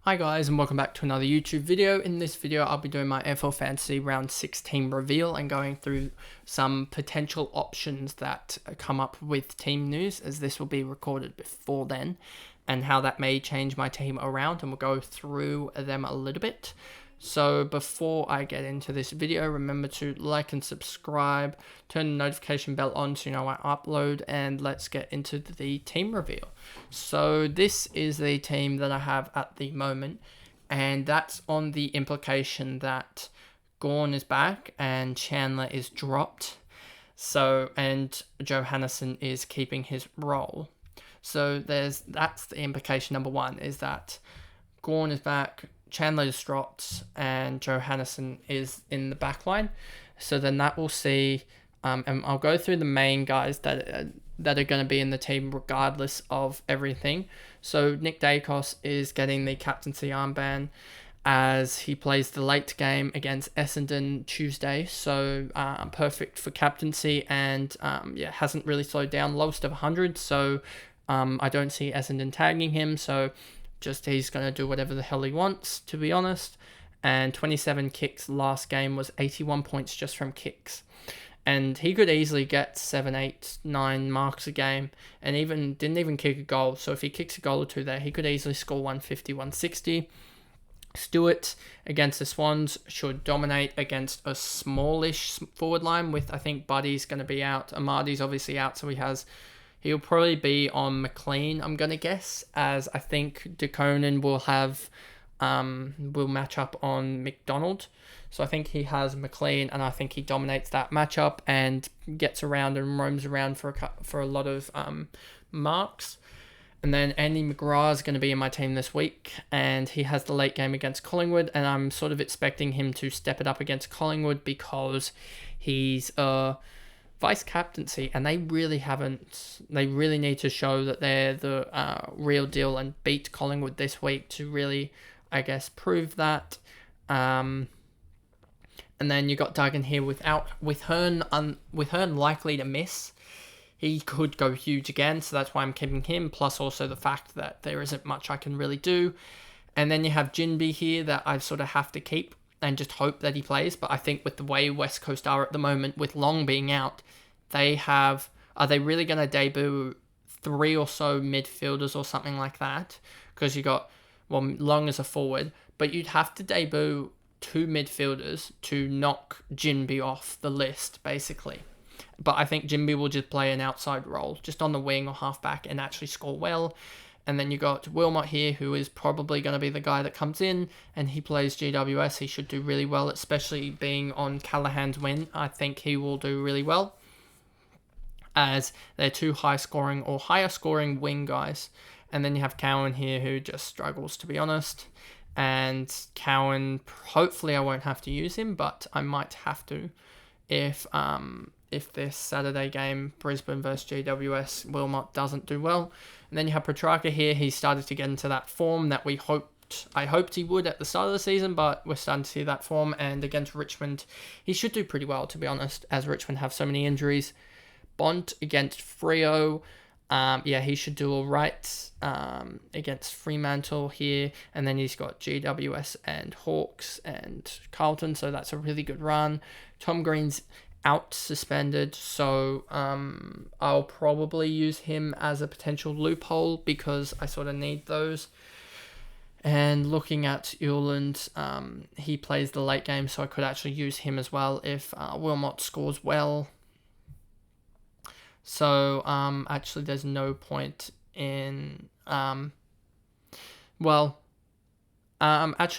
Hi guys, and welcome back to another YouTube video. In this video I'll be doing my AFL Fantasy round 16 reveal and going through some potential options that come up with team news, as this will be recorded before then, and how that may change my team around, and we'll go through them a little bit. So before I get into this video, remember to like and subscribe, turn the notification bell on so you know I upload, and let's get into the team reveal. So this is the team that I have at the moment, and that's on the implication that Gawn is back and Chandler is dropped. So, and Johannesson is keeping his role. So that's the implication number one, is that Gawn is back, Chandler is dropped, and Johannesson is in the back line. So then that will see, and I'll go through the main guys that are going to be in the team regardless of everything. So Nick Dacos is getting the captaincy armband as he plays the late game against Essendon Tuesday. So perfect for captaincy, and hasn't really slowed down, lowest of 100. So I don't see Essendon tagging him. So just he's going to do whatever the hell he wants, to be honest. And 27 kicks last game was 81 points just from kicks. And he could easily get 7, 8, 9 marks a game, and didn't even kick a goal. So if he kicks a goal or two there, he could easily score 150, 160. Stewart against the Swans should dominate against a smallish forward line with, I think, Buddy's going to be out. Amadi's obviously out, so he'll probably be on McLean, I'm going to guess, as I think DeConan will match up on McDonald. So I think he has McLean, and I think he dominates that matchup and gets around and roams around for a lot of marks. And then Andy McGrath is going to be in my team this week, and he has the late game against Collingwood, and I'm sort of expecting him to step it up against Collingwood because he's vice captaincy, and they really need to show that they're the real deal and beat Collingwood this week to really, I guess, prove that. And then you got Duggan here with Hearn likely to miss. He could go huge again, so that's why I'm keeping him, plus also the fact that there isn't much I can really do. And then you have Jinby here that I sort of have to keep and just hope that he plays. But I think with the way West Coast are at the moment, with Long being out, are they really going to debut 3 or so midfielders or something like that? Because you got, Long as a forward, but you'd have to debut 2 midfielders to knock Jinby off the list, basically. But I think Jinby will just play an outside role, just on the wing or halfback, and actually score well. And then you got Wilmot here, who is probably going to be the guy that comes in, and he plays GWS. He should do really well, especially being on Callahan's win. I think he will do really well, as they're 2 high-scoring or higher-scoring wing guys. And then you have Cowan here, who just struggles, to be honest. And Cowan, hopefully I won't have to use him, but I might have to if this Saturday game, Brisbane versus GWS, Wilmot doesn't do well. And then you have Petrarca here. He started to get into that form that I hoped he would at the start of the season, but we're starting to see that form. And against Richmond, he should do pretty well, to be honest, as Richmond have so many injuries. Bont against Freo. He should do all right against Fremantle here. And then he's got GWS and Hawks and Carlton, so that's a really good run. Tom Green's out suspended, so I'll probably use him as a potential loophole because I sort of need those. And looking at Uland, he plays the late game, so I could actually use him as well if Wilmot scores well. So, actually, there's no point in, actually,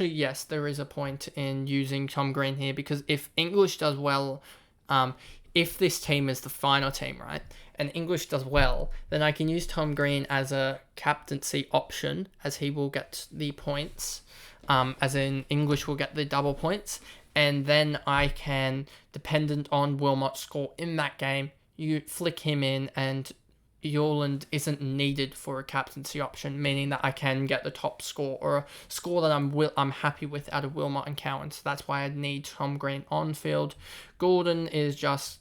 yes, there is a point in using Tom Green here, because if English does well, if this team is the final team, right, and English does well, then I can use Tom Green as a captaincy option, as he will get the points, as in English will get the double points, and then I can, dependent on Wilmot's score in that game, you flick him in, and Yorland isn't needed for a captaincy option, meaning that I can get the top score, or a score that I'm happy with out of Wilmot and Cowan. So that's why I need Tom Green on field. Gordon is just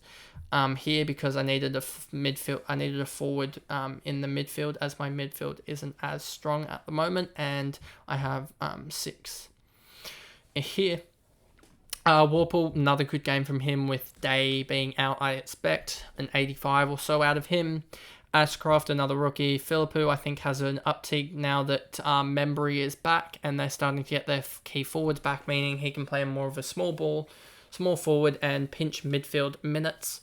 here because I needed a midfield. I needed a forward in the midfield, as my midfield isn't as strong at the moment, and I have 6 here. Warple, another good game from him with Day being out. I expect an 85 or so out of him. Ashcroft, another rookie. Philippou, I think, has an uptick now that Membry is back and they're starting to get their key forwards back, meaning he can play more of a small forward and pinch midfield minutes.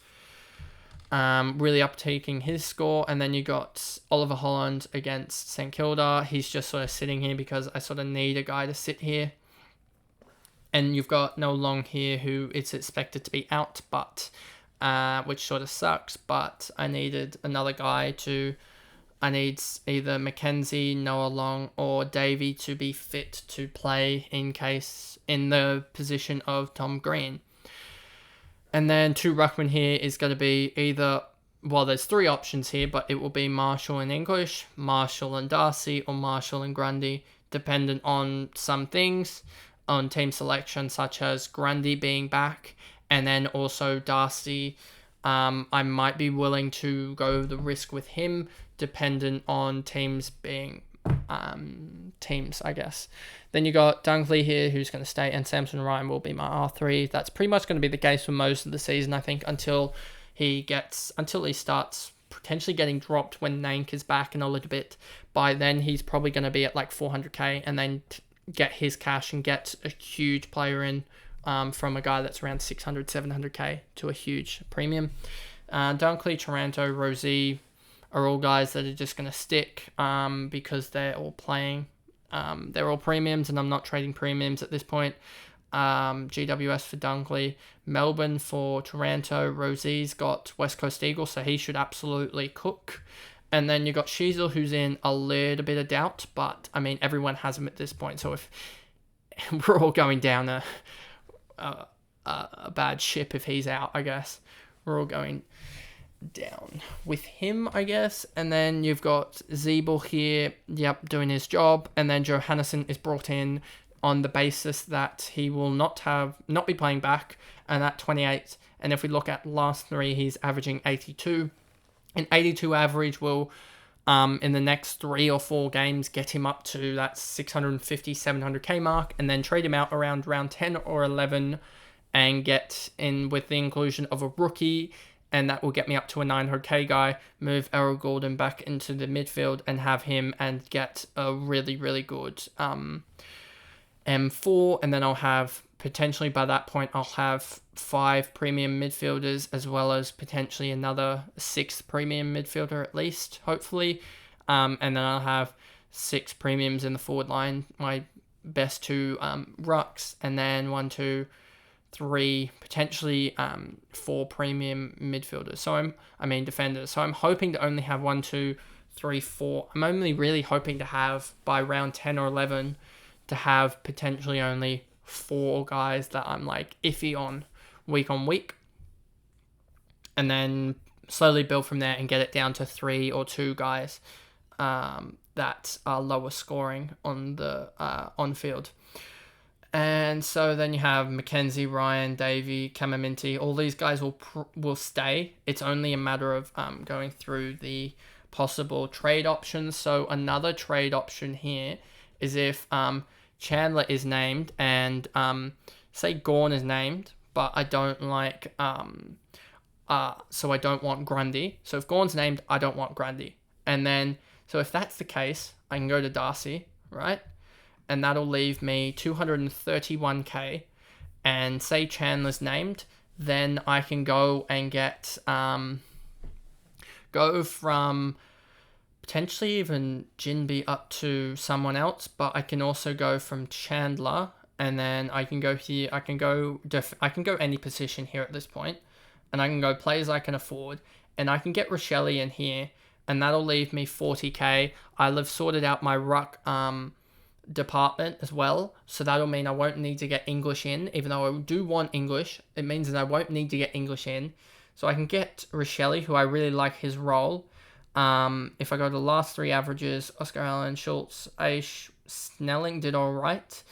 Really uptaking his score. And then you got Oliver Holland against St Kilda. He's just sort of sitting here because I sort of need a guy to sit here. And you've got Noah Long here, who it's expected to be out, but which sort of sucks. But I needed another guy I need either Mackenzie, Noah Long, or Davey to be fit to play in the position of Tom Green. And then 2 ruckman here is going to be either, well, there's 3 options here, but it will be Marshall and English, Marshall and Darcy, or Marshall and Grundy, dependent on some things, on team selection, such as Grundy being back, and then also Darcy. I might be willing to go the risk with him, dependent on teams being teams, I guess. Then you got Dunkley here, who's going to stay, and Samson Ryan will be my R3. That's pretty much going to be the case for most of the season, I think, until he starts potentially getting dropped when Nank is back in a little bit. By then, he's probably going to be at like 400k, and then get his cash and get a huge player in from a guy that's around 600, 700k to a huge premium. Dunkley, Taranto, Rosie are all guys that are just going to stick because they're all playing. They're all premiums, and I'm not trading premiums at this point. GWS for Dunkley, Melbourne for Taranto. Rosie's got West Coast Eagles, so he should absolutely cook. And then you got Sheasel, who's in a little bit of doubt, but I mean, everyone has him at this point. So if we're all going down a bad ship if he's out, I guess we're all going down with him, I guess. And then you've got Zeeble here, doing his job. And then Johannesson is brought in on the basis that he will not be playing back, and at 28. And if we look at last 3, he's averaging 82. An 82 average will, in the next 3 or 4 games, get him up to that 650, 700k mark, and then trade him out around round 10 or 11 and get in with the inclusion of a rookie, and that will get me up to a 900k guy, move Errol Gordon back into the midfield and have him and get a really, really good M4, and then I'll have, potentially by that point, I'll have 5 premium midfielders, as well as potentially another 6th premium midfielder at least, hopefully. And then I'll have 6 premiums in the forward line, my best 2 rucks, and then 1, 2, 3, potentially 4 premium midfielders. Defenders. So I'm hoping to only have 1, 2, 3, 4. I'm only really hoping to have, by round 10 or 11, to have potentially only 4 guys that I'm like iffy on week, and then slowly build from there and get it down to 3 or 2 guys that are lower scoring on the on field. And so then you have Mackenzie, Ryan, Davey, Kamaminti. All these guys will stay. It's only a matter of going through the possible trade options. So another trade option here is if Chandler is named and say Gawn is named, but I don't like so I don't want Grundy. So if Gawn's named, I don't want Grundy. And then so if that's the case, I can go to Darcy, right? And that'll leave me 231k. And say Chandler's named, then I can go and get go from potentially even Jinby up to someone else, but I can also go from Chandler, and then I can go here. I can go any position here at this point, and I can go players I can afford, and I can get Rochelle in here, and that'll leave me 40k. I'll have sorted out my ruck department as well, so that'll mean I won't need to get English in, even though I do want English. It means that I won't need to get English in, so I can get Rochelle, who I really like his role. If I go to the last 3 averages, Oscar Allen, Schultz, Snelling did all right.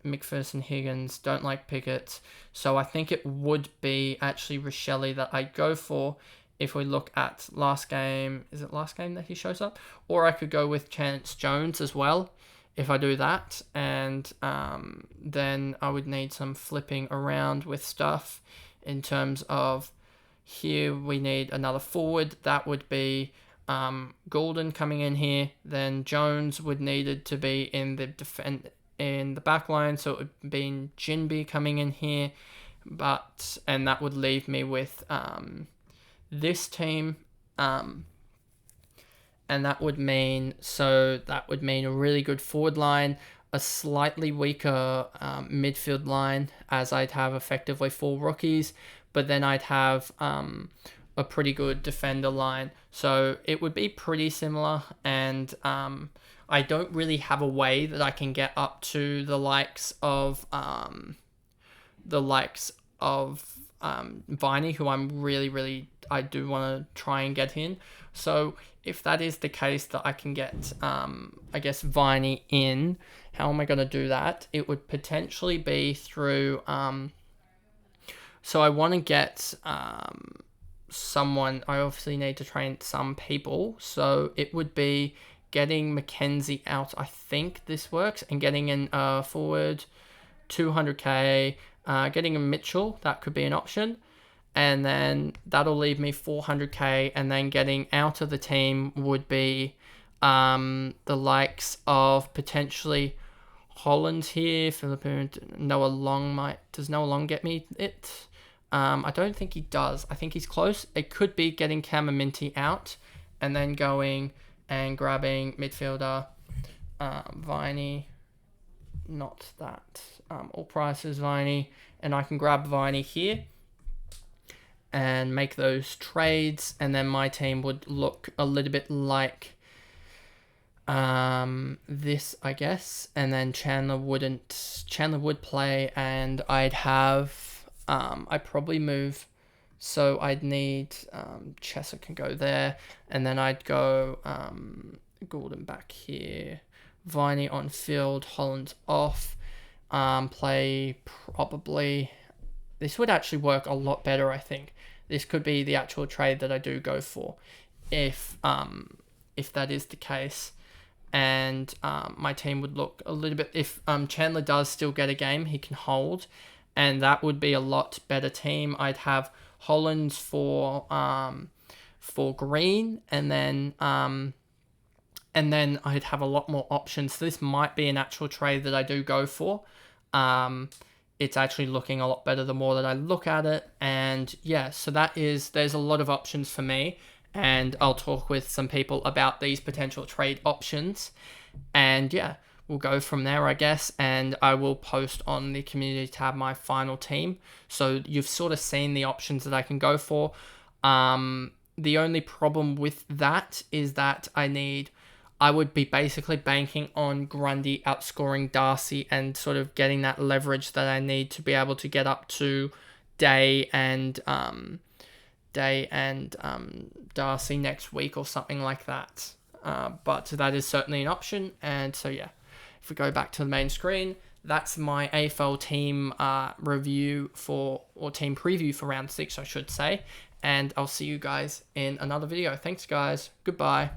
McPherson, Higgins, don't like Pickett. So I think it would be actually Rochelle that I go for if we look at last game. Is it last game that he shows up? Or I could go with Chance Jones as well if I do that. And then I would need some flipping around with stuff in terms of here we need another forward. That would be Golden coming in here. Then Jones would needed to be in the back line, so it would be Jinby coming in here, and that would leave me with this team, and that would mean a really good forward line, a slightly weaker midfield line, as I'd have effectively 4 rookies, but then I'd have a pretty good defender line. So it would be pretty similar, and I don't really have a way that I can get up to the likes of Viney, who I do want to try and get in. So if that is the case that I can get, I guess, Viney in, how am I going to do that? It would potentially be through, so I want to get someone. I obviously need to train some people, so it would be getting Mackenzie out. I think this works, and getting in forward 200k, getting a Mitchell, that could be an option, and then that'll leave me 400k, and then getting out of the team would be the likes of potentially Holland here, Philippines. Noah Long does Noah Long get me it? I don't think he does. I think he's close. It could be getting Camaminti out and then going and grabbing midfielder Viney. Not that. All prices Viney. And I can grab Viney here and make those trades. And then my team would look a little bit like this, I guess. And then Chandler would play, and I'd have... I'd probably move, so I'd need Chesser can go there, and then I'd go Gordon back here, Viney on field, Holland off, play probably, this would actually work a lot better, I think. This could be the actual trade that I do go for, if that is the case. And my team would look a little bit, if Chandler does still get a game, he can hold, and that would be a lot better team. I'd have Hollands for green, and then I'd have a lot more options. So this might be an actual trade that I do go for. It's actually looking a lot better the more that I look at it, and yeah, so there's a lot of options for me, and I'll talk with some people about these potential trade options, and yeah, we'll go from there, I guess, and I will post on the community tab my final team. So you've sort of seen the options that I can go for. The only problem with that is that I would be basically banking on Grundy outscoring Darcy and sort of getting that leverage that I need to be able to get up to Day and Darcy next week or something like that. But that is certainly an option, and so yeah. If we go back to the main screen, that's my AFL team team preview for round 6, I should say. And I'll see you guys in another video. Thanks, guys. Goodbye.